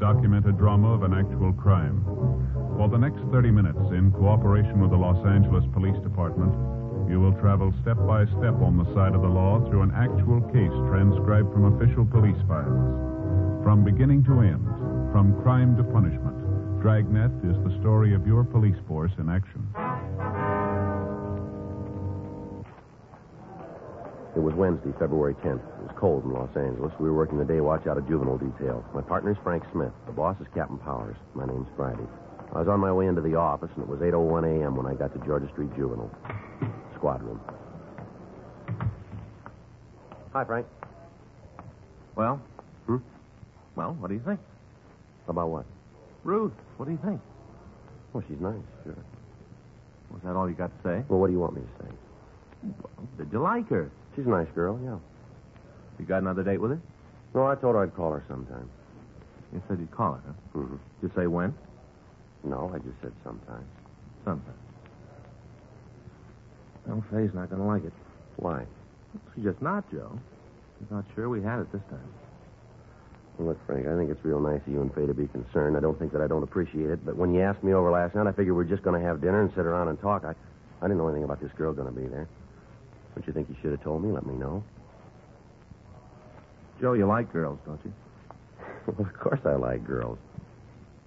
documented drama of an actual crime. For the next 30 minutes, in cooperation with the Los Angeles Police Department, you will travel step by step on the side of the law through an actual case transcribed from official police files. From beginning to end, from crime to punishment, Dragnet is the story of your police force in action. It was Wednesday, February 10th. It was cold in Los Angeles. We were working the day watch out of juvenile detail. My partner's Frank Smith. The boss is Captain Powers. My name's Friday. I was on my way into the office, and it was 8:01 a.m. when I got to Georgia Street Juvenile. Squad room. Hi, Frank. Well? Well, what do you think? About what? Ruth, what do you think? Well, she's nice, sure. Was that all you got to say? Well, what do you want me to say? Well, did you like her? She's a nice girl, yeah. You got another date with her? No, I told her I'd call her sometime. You said you'd call her, huh? Mm-hmm. Did you say when? No, I just said sometime. Sometime. Well, Faye's not going to like it. Why? She's just not, Joe. She's not sure we had it this time. Well, look, Frank, I think it's real nice of you and Faye to be concerned. I don't think that I don't appreciate it, but when you asked me over last night, I figured we were just going to have dinner and sit around and talk. I didn't know anything about this girl going to be there. Don't you think you should have told me? Let me know. Joe, you like girls, don't you? Well, of course I like girls.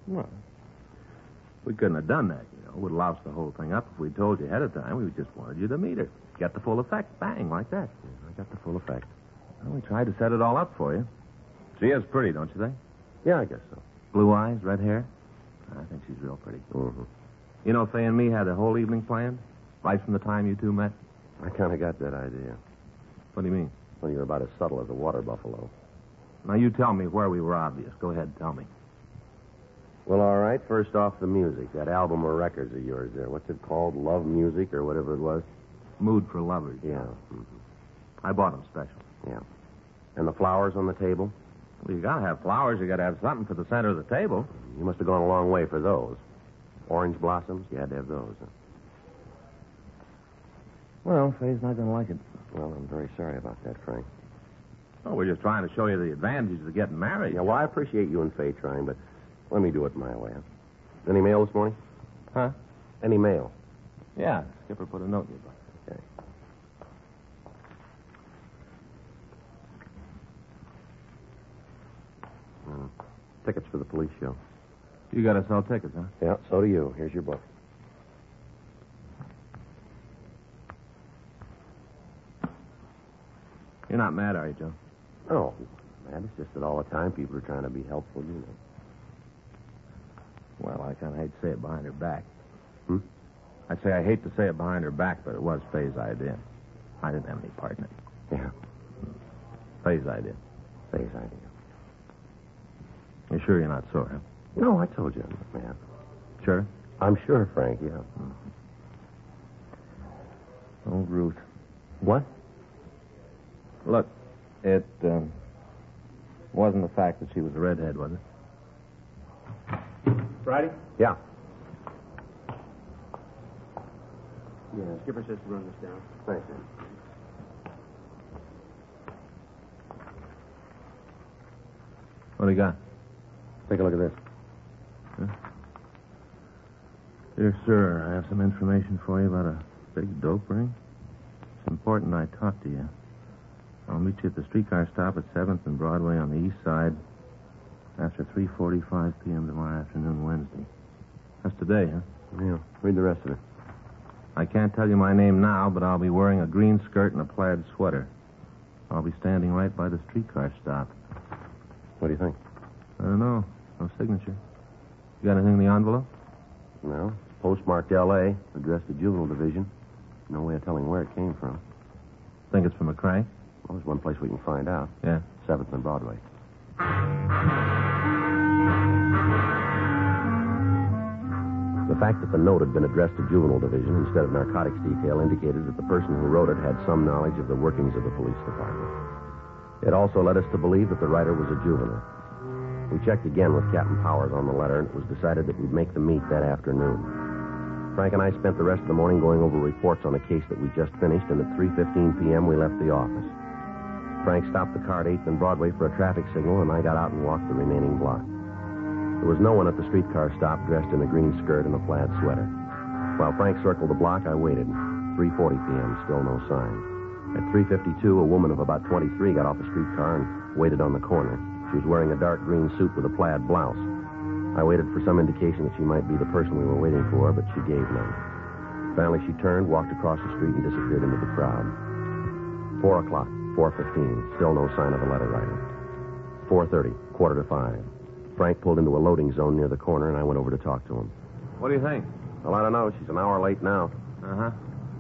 Well, we couldn't have done that, you know. Would have loused the whole thing up if we'd told you ahead of time. We just wanted you to meet her. Get the full effect. Bang, like that. Yeah, I got the full effect. Well, we tried to set it all up for you. She is pretty, don't you think? Yeah, I guess so. Blue eyes, red hair. I think she's real pretty. Mm-hmm. You know, Faye and me had the whole evening planned, right from the time you two met. I kind of got that idea. What do you mean? Well, you're about as subtle as a water buffalo. Now, you tell me where we were obvious. Go ahead, tell me. Well, all right. First off, the music. That album of records of yours there. What's it called? Love Music or whatever it was? Mood for Lovers. Yeah. Mm-hmm. I bought them special. Yeah. And the flowers on the table? Well, you got to have flowers. You got to have something for the center of the table. You must have gone a long way for those. Orange blossoms? You had to have those. Huh? Well, Faye's not going to like it. Well, I'm very sorry about that, Frank. Oh, we're just trying to show you the advantages of getting married. Yeah, well, I appreciate you and Faye trying, but let me do it my way. Huh? Any mail this morning? Huh? Any mail? Yeah. Skipper put a note in your book. Okay. Tickets for the police show. You got to sell tickets, huh? Yeah, so do you. Here's your book. You're not mad, are you, Joe? Oh, man, it's just that all the time people are trying to be helpful, you know. Well, I kind of hate to say it behind her back. Hmm? I'd say I hate to say it behind her back, but it was Faye's idea. I didn't have any part in it. Yeah, Faye's idea. Faye's idea. You're sure you're not sore, huh? No, I told you I'm not mad. Sure? I'm sure, Frank, yeah. Oh, Ruth. What? Look, it wasn't the fact that she was a redhead, was it? Friday? Yeah. Yeah, Skipper says to run this down. Thanks, man. What do you got? Take a look at this. Dear sir, I have some information for you about a big dope ring. It's important I talk to you. I'll meet you at the streetcar stop at 7th and Broadway on the east side after 3:45 p.m. tomorrow afternoon, Wednesday. That's today, huh? Yeah, read the rest of it. I can't tell you my name now, but I'll be wearing a green skirt and a plaid sweater. I'll be standing right by the streetcar stop. What do you think? I don't know. No signature. You got anything in the envelope? No. It's postmarked L.A., addressed to Juvenile Division. No way of telling where it came from. Think it's from a crank? Well, there's one place we can find out. Yeah. 7th and Broadway. The fact that the note had been addressed to Juvenile Division instead of Narcotics Detail indicated that the person who wrote it had some knowledge of the workings of the police department. It also led us to believe that the writer was a juvenile. We checked again with Captain Powers on the letter, and it was decided that we'd make the meet that afternoon. Frank and I spent the rest of the morning going over reports on a case that we just finished, and at 3:15 p.m. we left the office. Frank stopped the car at 8th and Broadway for a traffic signal, and I got out and walked the remaining block. There was no one at the streetcar stop dressed in a green skirt and a plaid sweater. While Frank circled the block, I waited. 3:40 p.m., still no sign. At 3:52, a woman of about 23 got off the streetcar and waited on the corner. She was wearing a dark green suit with a plaid blouse. I waited for some indication that she might be the person we were waiting for, but she gave none. Finally, she turned, walked across the street, and disappeared into the crowd. 4 o'clock, 4:15, still no sign of the letter writer. 4:30, 4:45. Frank pulled into a loading zone near the corner, and I went over to talk to him. What do you think? Well, I don't know. She's an hour late now. Uh-huh.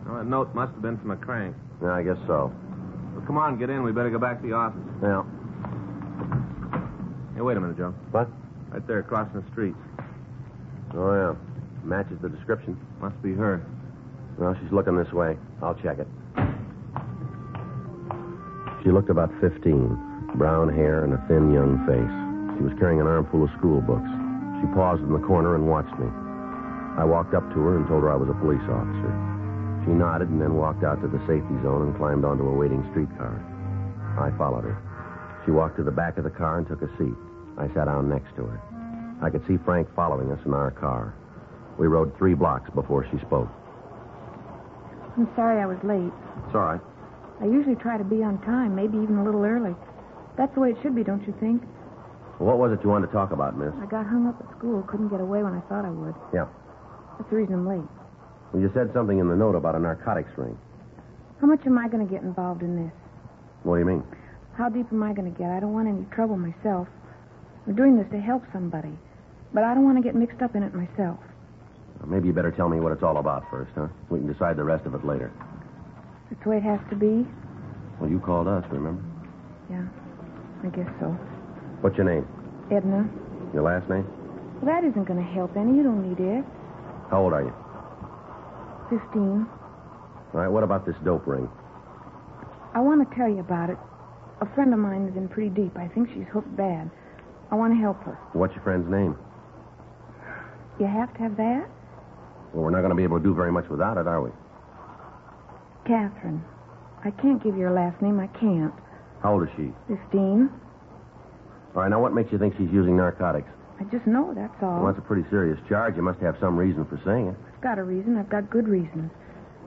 Well, that note must have been from a crank. Yeah, I guess so. Well, come on, get in. We better go back to the office. Yeah. Hey, wait a minute, Joe. What? Right there, crossing the street. Oh, yeah. Matches the description. Must be her. Well, she's looking this way. I'll check it. She looked about 15. Brown hair and a thin, young face. She was carrying an armful of school books. She paused in the corner and watched me. I walked up to her and told her I was a police officer. She nodded and then walked out to the safety zone and climbed onto a waiting streetcar. I followed her. She walked to the back of the car and took a seat. I sat down next to her. I could see Frank following us in our car. We rode 3 blocks before she spoke. I'm sorry I was late. It's all right. I usually try to be on time, maybe even a little early. That's the way it should be, don't you think? Well, what was it you wanted to talk about, miss? I got hung up at school, couldn't get away when I thought I would. Yeah. That's the reason I'm late. Well, you said something in the note about a narcotics ring. How much am I going to get involved in this? What do you mean? How deep am I going to get? I don't want any trouble myself. I'm doing this to help somebody. But I don't want to get mixed up in it myself. Well, maybe you better tell me what it's all about first, huh? We can decide the rest of it later. That's the way it has to be? Well, you called us, remember? Yeah, I guess so. What's your name? Edna. Your last name? Well, that isn't going to help any. You don't need it. How old are you? 15. All right, what about this dope ring? I want to tell you about it. A friend of mine is in pretty deep. I think she's hooked bad. I want to help her. What's your friend's name? You have to have that? Well, we're not going to be able to do very much without it, are we? Catherine. I can't give you her last name. I can't. How old is she? 15. All right, now what makes you think she's using narcotics? I just know, that's all. Well, that's a pretty serious charge. You must have some reason for saying it. I've got a reason. I've got good reasons.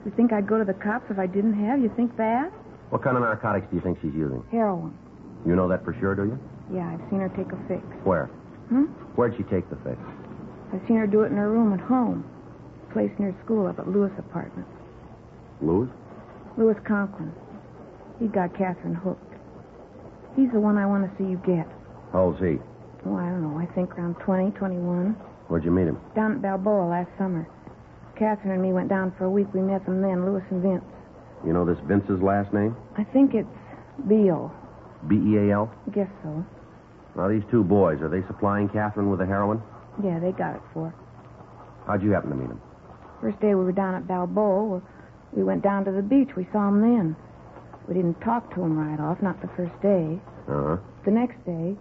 You think I'd go to the cops if I didn't have? You think that? What kind of narcotics do you think she's using? Heroin. You know that for sure, do you? Yeah, I've seen her take a fix. Where? Hmm? Where'd she take the fix? I've seen her do it in her room at home. A place near school up at Lewis' apartment. Louis? Louis Conklin. He got Catherine hooked. He's the one I want to see you get. How old's he? Oh, I don't know. I think around 20, 21. Where'd you meet him? Down at Balboa last summer. Catherine and me went down for a week. We met them then, Louis and Vince. You know this Vince's last name? I think it's Beal. B-E-A-L? I guess so. Now, these 2 boys, are they supplying Catherine with the heroin? Yeah, they got it for her. How'd you happen to meet him? First day we were down at Balboa, we went down to the beach. We saw him then. We didn't talk to him right off, not the first day. Uh-huh. The next day,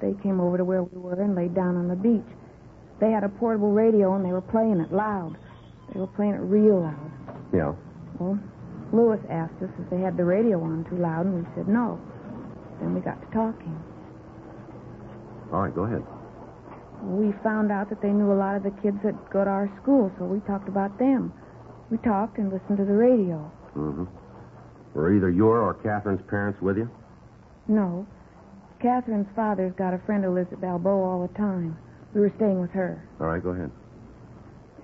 they came over to where we were and laid down on the beach. They had a portable radio, and they were playing it loud. They were playing it real loud. Yeah. Well, Louis asked us if they had the radio on too loud, and we said no. Then we got to talking. All right, go ahead. We found out that they knew a lot of the kids that go to our school, so we talked about them. We talked and listened to the radio. Mm-hmm. Were either your or Catherine's parents with you? No. Catherine's father's got a friend who lives at Balboa all the time. We were staying with her. All right, go ahead.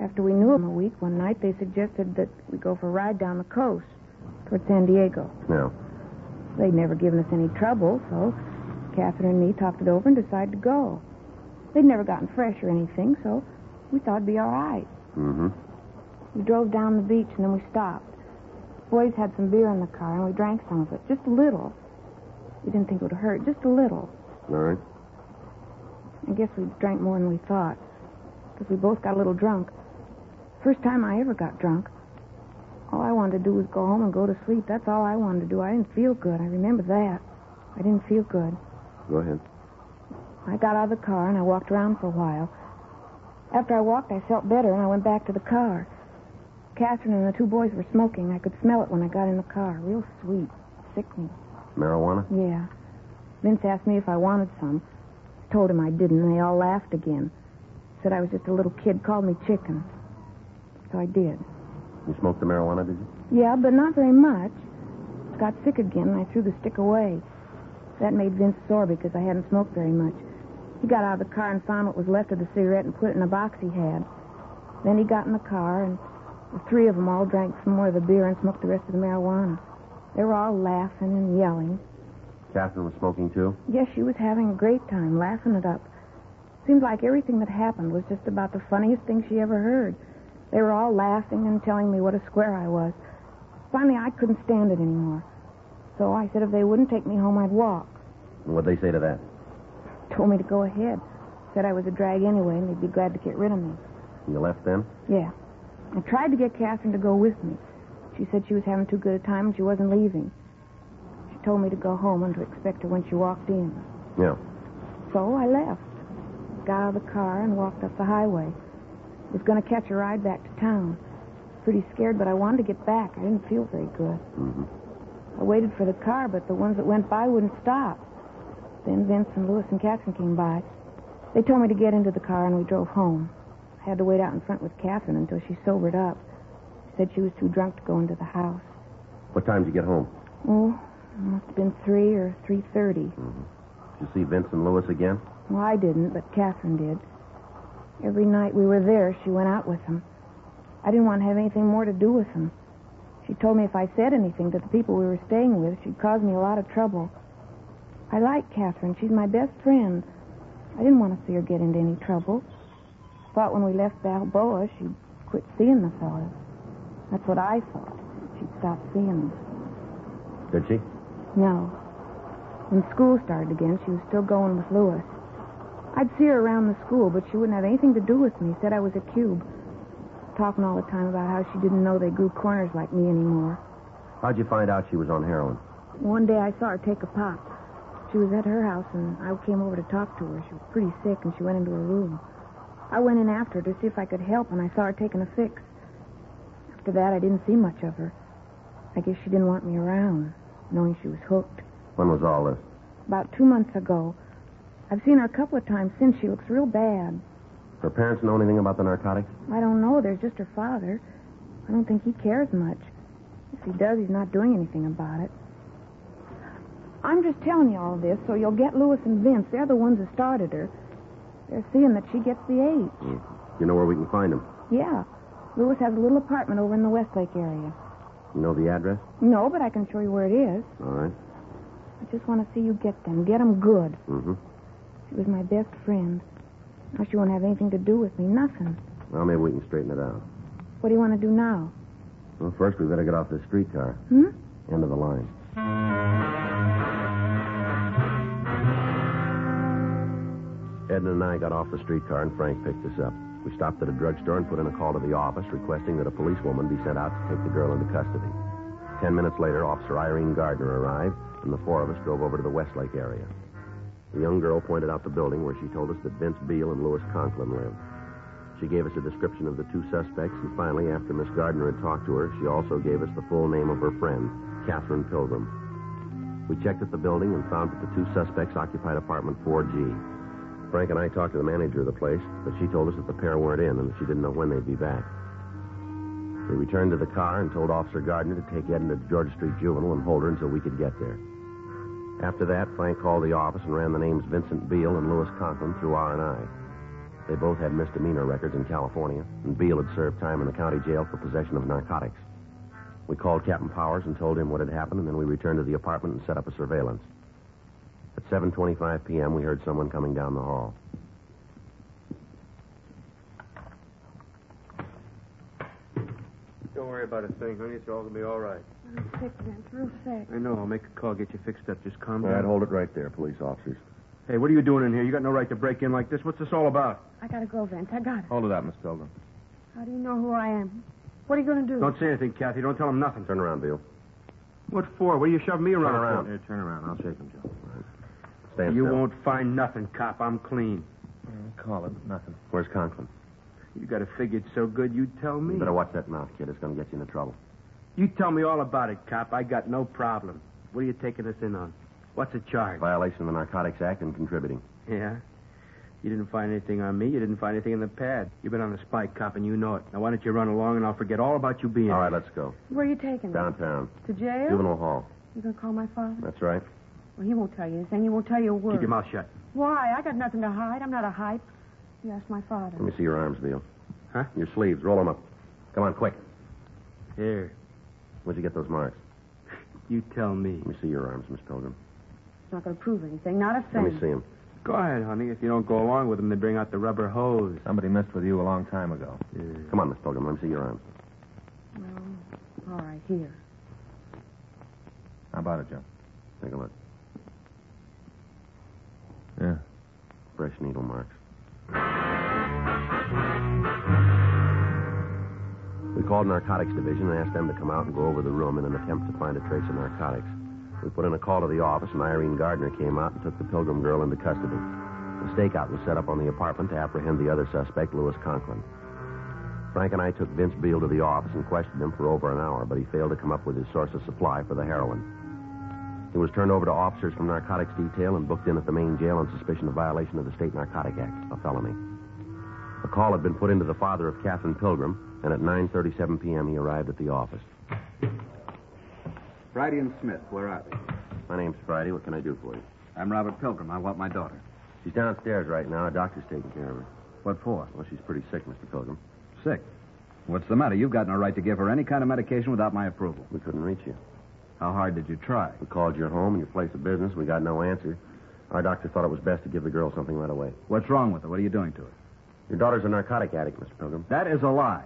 After we knew them a week, one night they suggested that we go for a ride down the coast toward San Diego. Yeah. They'd never given us any trouble, so Catherine and me talked it over and decided to go. They'd never gotten fresh or anything, so we thought it'd be all right. Mm-hmm. We drove down the beach, and then we stopped. Boys had some beer in the car, and we drank some of it, just a little. We didn't think it would hurt, just a little. All right. I guess we drank more than we thought, because we both got a little drunk. First time I ever got drunk. All I wanted to do was go home and go to sleep. That's all I wanted to do. I didn't feel good. I remember that. I didn't feel good. Go ahead. I got out of the car, and I walked around for a while. After I walked, I felt better, and I went back to the car. Catherine and the 2 boys were smoking. I could smell it when I got in the car. Real sweet. Sickening. Marijuana? Yeah. Vince asked me if I wanted some. Told him I didn't, and they all laughed again. Said I was just a little kid, called me chicken. So I did. You smoked the marijuana, did you? Yeah, but not very much. Got sick again, and I threw the stick away. That made Vince sore because I hadn't smoked very much. He got out of the car and found what was left of the cigarette and put it in a box he had. Then he got in the car, and the three of them all drank some more of the beer and smoked the rest of the marijuana. They were all laughing and yelling. Catherine was smoking, too? Yes, she was having a great time, laughing it up. Seemed like everything that happened was just about the funniest thing she ever heard. They were all laughing and telling me what a square I was. Finally, I couldn't stand it anymore. So I said if they wouldn't take me home, I'd walk. And what'd they say to that? Told me to go ahead. Said I was a drag anyway, and they'd be glad to get rid of me. You left then? Yeah. I tried to get Catherine to go with me. She said she was having too good a time and she wasn't leaving. She told me to go home and to expect her when she walked in. Yeah. So I left. Got out of the car and walked up the highway. Was going to catch a ride back to town. Pretty scared, but I wanted to get back. I didn't feel very good. Mm-hmm. I waited for the car, but the ones that went by wouldn't stop. Then Vince and Louis and Catherine came by. They told me to get into the car, and we drove home. I had to wait out in front with Catherine until she sobered up. She said she was too drunk to go into the house. What time did you get home? Oh, it must have been 3 or 3:30. Mm-hmm. Did you see Vince and Louis again? Well, I didn't, but Catherine did. Every night we were there, she went out with them. I didn't want to have anything more to do with them. She told me if I said anything to the people we were staying with, she'd cause me a lot of trouble. I like Catherine. She's my best friend. I didn't want to see her get into any trouble. Thought when we left Balboa, she'd quit seeing the fellas. That's what I thought. She'd stop seeing them. Did she? No. When school started again, she was still going with Louis. I'd see her around the school, but she wouldn't have anything to do with me. Said I was a cube. Talking all the time about how she didn't know they grew corners like me anymore. How'd you find out she was on heroin? One day I saw her take a pop. She was at her house, and I came over to talk to her. She was pretty sick, and she went into her room. I went in after her to see if I could help, and I saw her taking a fix. After that, I didn't see much of her. I guess she didn't want me around, knowing she was hooked. When was all this? About 2 months ago. I've seen her a couple of times since. She looks real bad. Her parents know anything about the narcotics? I don't know. There's just her father. I don't think he cares much. If he does, he's not doing anything about it. I'm just telling you all this so you'll get Louis and Vince. They're the ones that started her. They're seeing that she gets the H. You know where we can find them? Yeah. Louis has a little apartment over in the Westlake area. You know the address? No, but I can show you where it is. All right. I just want to see you get them. Get them good. Mm-hmm. She was my best friend. Now she won't have anything to do with me. Nothing. Well, maybe we can straighten it out. What do you want to do now? Well, first we better get off this streetcar. End of the line. Edna and I got off the streetcar, and Frank picked us up. We stopped at a drugstore and put in a call to the office requesting that a policewoman be sent out to take the girl into custody. 10 minutes later, Officer Irene Gardner arrived, and the four of us drove over to the Westlake area. The young girl pointed out the building where she told us that Vince Beale and Louis Conklin lived. She gave us a description of the two suspects, and finally, after Miss Gardner had talked to her, she also gave us the full name of her friend, Catherine Pilgrim. We checked at the building and found that the two suspects occupied apartment 4G. Frank and I talked to the manager of the place, but she told us that the pair weren't in and that she didn't know when they'd be back. We returned to the car and told Officer Gardner to take Edna to Georgia Street Juvenile and hold her until we could get there. After that, Frank called the office and ran the names Vincent Beale and Louis Conklin through R&I. They both had misdemeanor records in California, and Beale had served time in the county jail for possession of narcotics. We called Captain Powers and told him what had happened, and then we returned to the apartment and set up a surveillance. At 7:25 p.m., we heard someone coming down the hall. Don't worry about a thing, honey. It's all going to be all right. I'm sick, Vince. Real sick. I know. I'll make a call, get you fixed up. Just calm All down. right, hold it right there, police officers. Hey, what are you doing in here? You got no right to break in like this. What's this all about? I gotta go, Vince. I got it. Hold it up, Miss Pilgrim. How do you know who I am? What are you going to do? Don't say anything, Kathy. Don't tell him nothing. Turn around, Beale. What for? What are you shoving me around Turn around. for? Here, turn around. I'll shake him, Joe. Stand You still. won't find nothing, cop. I'm clean. Call it. Nothing. Where's Conklin? You got it figured so good, you'd tell me. You better watch that mouth, kid. It's going to get you into trouble. You tell me all about it, cop. I got no problem. What are you taking us in on? What's the charge? Violation of the Narcotics Act and contributing. Yeah? You didn't find anything on me. You didn't find anything in the pad. You've been on the spy cop, and you know it. Now, why don't you run along, and I'll forget all about you being All here. right, let's go. Where are you taking me? Downtown. To jail? Juvenile hall. You gonna call my father? That's right. Well, he won't tell you anything. He won't tell you a word. Keep your mouth shut. Why? I got nothing to hide. I'm not a hype. You ask my father. Let me see your arms, Beale. Huh? Your sleeves. Roll them up. Come on, quick. Here. Where'd you get those marks? You tell me. Let me see your arms, Miss Pilgrim. It's not gonna prove anything. Not a thing. Let me see them. Go ahead, honey. If you don't go along with them, they bring out the rubber hose. Somebody messed with you a long time ago. Come on, Miss Pilgrim. Let me see your arms. Well, all right, here. How about it, Joe? Take a look. Yeah. Fresh needle marks. We called Narcotics Division and asked them to come out and go over the room in an attempt to find a trace of narcotics. We put in a call to the office, and Irene Gardner came out and took the Pilgrim girl into custody. A stakeout was set up on the apartment to apprehend the other suspect, Louis Conklin. Frank and I took Vince Beale to the office and questioned him for over an hour, but he failed to come up with his source of supply for the heroin. He was turned over to officers from Narcotics Detail and booked in at the main jail on suspicion of violation of the State Narcotic Act, a felony. A call had been put into the father of Catherine Pilgrim, and at 9:37 p.m. he arrived at the office. Friday and Smith, where are they? My name's Friday. What can I do for you? I'm Robert Pilgrim. I want my daughter. She's downstairs right now. A doctor's taking care of her. What for? Well, she's pretty sick, Mr. Pilgrim. Sick. What's the matter? You've got no right to give her any kind of medication without my approval. We couldn't reach you. How hard did you try? We called your home and your place of business. We got no answer. Our doctor thought it was best to give the girl something right away. What's wrong with her? What are you doing to her? Your daughter's a narcotic addict, Mr. Pilgrim. That is a lie.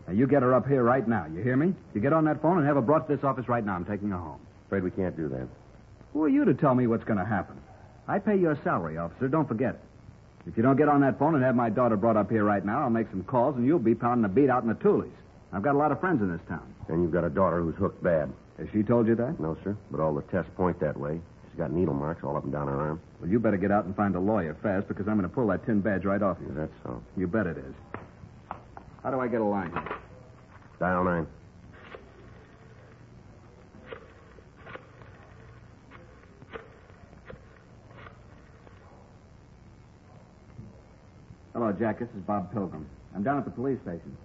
Now, you get her up here right now. You hear me? You get on that phone and have her brought to this office right now. I'm taking her home. Afraid we can't do that. Who are you to tell me what's going to happen? I pay your salary, officer. Don't forget it. If you don't get on that phone and have my daughter brought up here right now, I'll make some calls and you'll be pounding the beat out in the Toolies. I've got a lot of friends in this town. And you've got a daughter who's hooked bad. Has she told you that? No, sir. But all the tests point that way. She's got needle marks all up and down her arm. Well, you better get out and find a lawyer fast because I'm going to pull that tin badge right off you. That's so. You bet it is. How do I get a line here? Dial 9. Hello, Jack. This is Bob Pilgrim. I'm down at the police station.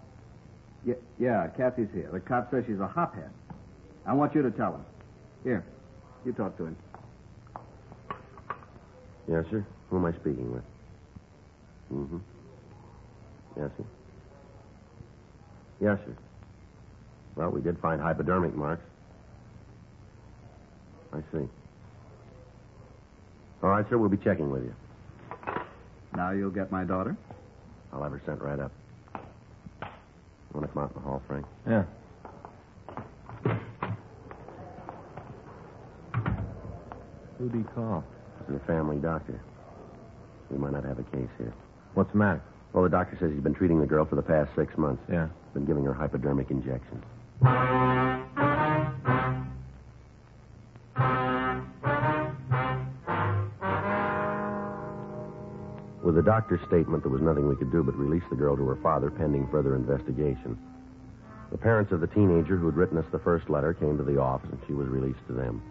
Yeah, Kathy's here. The cop says she's a hophead. I want you to tell him. Here, you talk to him. Yes, sir. Who am I speaking with? Mm-hmm. Yes, sir. Yes, sir. Well, we did find hypodermic marks. I see. All right, sir. We'll be checking with you. Now you'll get my daughter? I'll have her sent right up. Want to come out in the hall, Frank? Yeah. Who'd he call? This is a family doctor. We might not have a case here. What's the matter? Well, the doctor says he's been treating the girl for the past 6 months. Yeah. Been giving her hypodermic injections. With the doctor's statement, there was nothing we could do but release the girl to her father pending further investigation. The parents of the teenager who had written us the first letter came to the office, and she was released to them.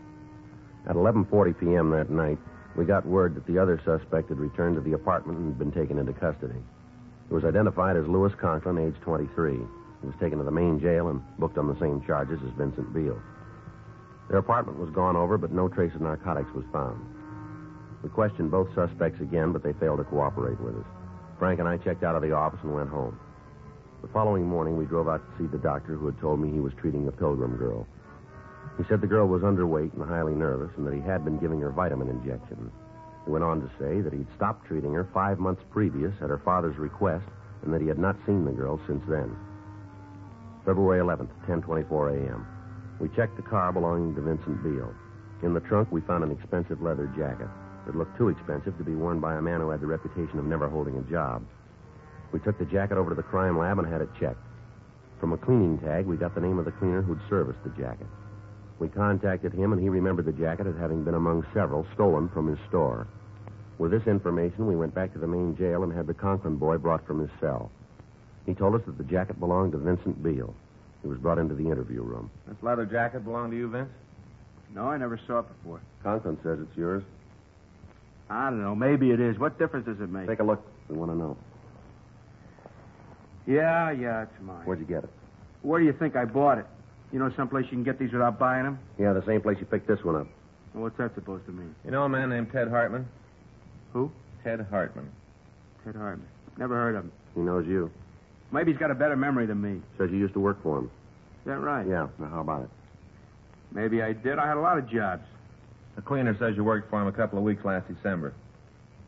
At 11:40 p.m. that night, we got word that the other suspect had returned to the apartment and had been taken into custody. He was identified as Louis Conklin, age 23. He was taken to the main jail and booked on the same charges as Vincent Beale. Their apartment was gone over, but no trace of narcotics was found. We questioned both suspects again, but they failed to cooperate with us. Frank and I checked out of the office and went home. The following morning, we drove out to see the doctor who had told me he was treating the Pilgrim girl. He said the girl was underweight and highly nervous and that he had been giving her vitamin injections. He went on to say that he'd stopped treating her 5 months previous at her father's request and that he had not seen the girl since then. February 11th, 10:24 a.m. We checked the car belonging to Vincent Beale. In the trunk, we found an expensive leather jacket. It looked too expensive to be worn by a man who had the reputation of never holding a job. We took the jacket over to the crime lab and had it checked. From a cleaning tag, we got the name of the cleaner who'd serviced the jacket. We contacted him, and he remembered the jacket as having been among several stolen from his store. With this information, we went back to the main jail and had the Conklin boy brought from his cell. He told us that the jacket belonged to Vincent Beale. He was brought into the interview room. This leather jacket belong to you, Vince? No, I never saw it before. Conklin says it's yours. I don't know. Maybe it is. What difference does it make? Take a look. We want to know. Yeah, it's mine. Where'd you get it? Where do you think I bought it? You know someplace you can get these without buying them? Yeah, the same place you picked this one up. Well, what's that supposed to mean? You know a man named Ted Hartman? Who? Ted Hartman. Ted Hartman. Never heard of him. He knows you. Maybe he's got a better memory than me. Says you used to work for him. Is that right? Yeah. Now, how about it? Maybe I did. I had a lot of jobs. The cleaner says you worked for him a couple of weeks last December.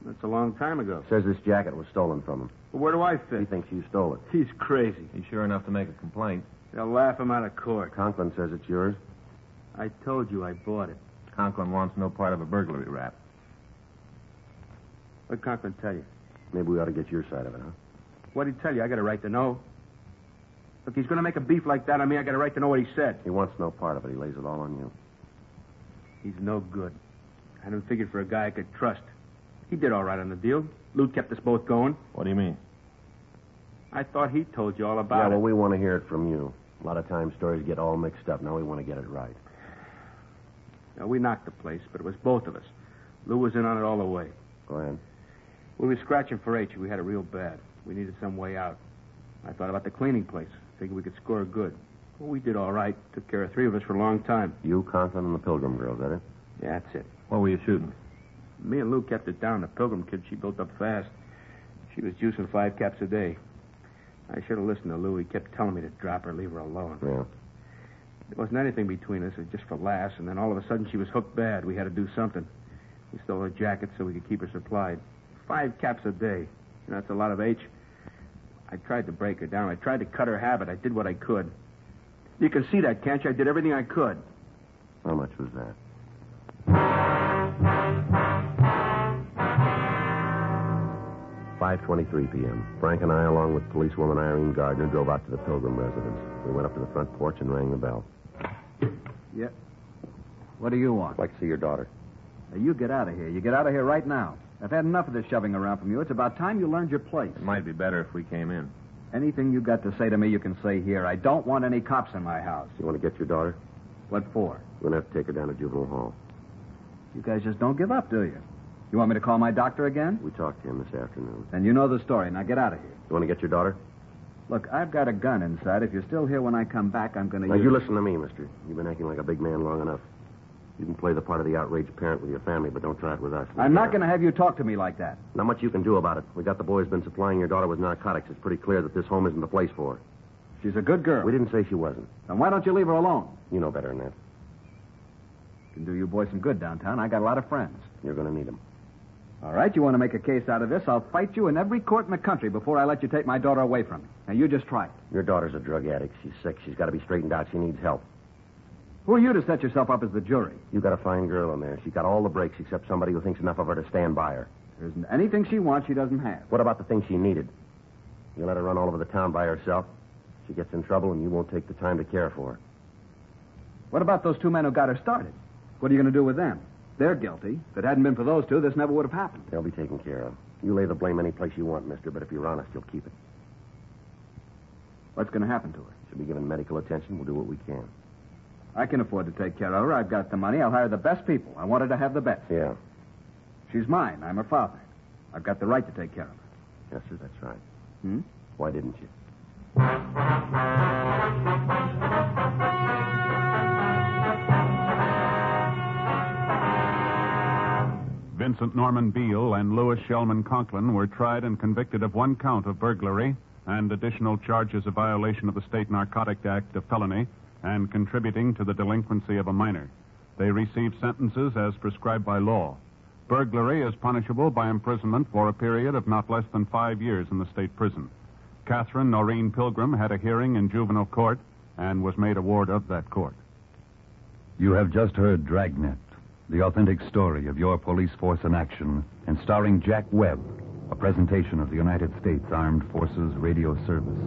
That's a long time ago. Says this jacket was stolen from him. Well, where do I He fit? thinks you stole it. He's crazy. He's sure enough to make a complaint. They'll laugh him out of court. Conklin says it's yours. I told you I bought it. Conklin wants no part of a burglary rap. What'd Conklin tell you? Maybe we ought to get your side of it, huh? What'd he tell you? I got a right to know. Look, he's going to make a beef like that on me. I got a right to know what he said. He wants no part of it. He lays it all on you. He's no good. I hadn't figured for a guy I could trust. He did all right on the deal. Lou kept us both going. What do you mean? I thought he told you all Yeah, about well, it. we want to hear it from you. A lot of times stories get all mixed up. Now we want to get it right. Now, we knocked the place, but it was both of us. Lou was in on it all the way. Go ahead. We were scratching for H. We had it real bad. We needed some way out. I thought about the cleaning place. Figured we could score good. Well, we did all right. Took care of three of us for a long time. You, Conklin, and the Pilgrim girl, is that it? Yeah, that's it. What were you shooting? Me and Lou kept it down. The Pilgrim kid, she built up fast. She was juicing 5 caps a day. I should have listened to Lou. He kept telling me to drop her, leave her alone. Yeah. There wasn't anything between us. It was just for laughs, and then all of a sudden she was hooked bad. We had to do something. We stole her jacket so we could keep her supplied. 5 caps a day. You know, that's a lot of H. I tried to break her down. I tried to cut her habit. I did what I could. You can see that, can't you? I did everything I could. How much was that? "5:23 p.m. Frank and I, along with policewoman Irene Gardner, drove out to the Pilgrim residence. We went up to the front porch and rang the bell. Yeah. What do you want? I'd like to see your daughter. Now, you get out of here. You get out of here right now. I've had enough of this shoving around from you. It's about time you learned your place. It might be better if we came in. Anything you got to say to me, you can say here. I don't want any cops in my house. You want to get your daughter? What for? We're going to have to take her down to juvenile hall. You guys just don't give up, do you? You want me to call my doctor again? We talked to him this afternoon. Then you know the story. Now get out of here. You want to get your daughter? Look, I've got a gun inside. If you're still here when I come back, I'm going to Now, use... you listen to me, mister. You've been acting like a big man long enough. You can play the part of the outraged parent with your family, but don't try it with us. I'm not going to have you talk to me like that. Not much you can do about it. We got the boys been supplying your daughter with narcotics. It's pretty clear that this home isn't the place for her. She's a good girl. We didn't say she wasn't. Then why don't you leave her alone? You know better than that. Can do you boys some good downtown. I got a lot of friends. You're going to need them. All right, you want to make a case out of this? I'll fight you in every court in the country before I let you take my daughter away from me. Now, you just try it. Your daughter's a drug addict. She's sick. She's got to be straightened out. She needs help. Who are you to set yourself up as the jury? You got a fine girl in there. She's got all the breaks except somebody who thinks enough of her to stand by her. There isn't anything she wants she doesn't have. What about the things she needed? You let her run all over the town by herself. She gets in trouble, and you won't take the time to care for her. What about those 2 men who got her started? What are you going to do with them? They're guilty. If it hadn't been for those 2, this never would have happened. They'll be taken care of. You lay the blame any place you want, mister, but if you're honest, you'll keep it. What's going to happen to her? She'll be given medical attention. We'll do what we can. I can afford to take care of her. I've got the money. I'll hire the best people. I want her to have the best. Yeah. She's mine. I'm her father. I've got the right to take care of her. Yes, sir, that's right. Hmm? Why didn't you? Vincent Norman Beale and Louis Shellman Conklin were tried and convicted of 1 count of burglary and additional charges of violation of the State Narcotic Act of felony and contributing to the delinquency of a minor. They received sentences as prescribed by law. Burglary is punishable by imprisonment for a period of not less than 5 years in the state prison. Catherine Noreen Pilgrim had a hearing in juvenile court and was made a ward of that court. You have just heard Dragnet, the authentic story of your police force in action, and starring Jack Webb, a presentation of the United States Armed Forces Radio Service.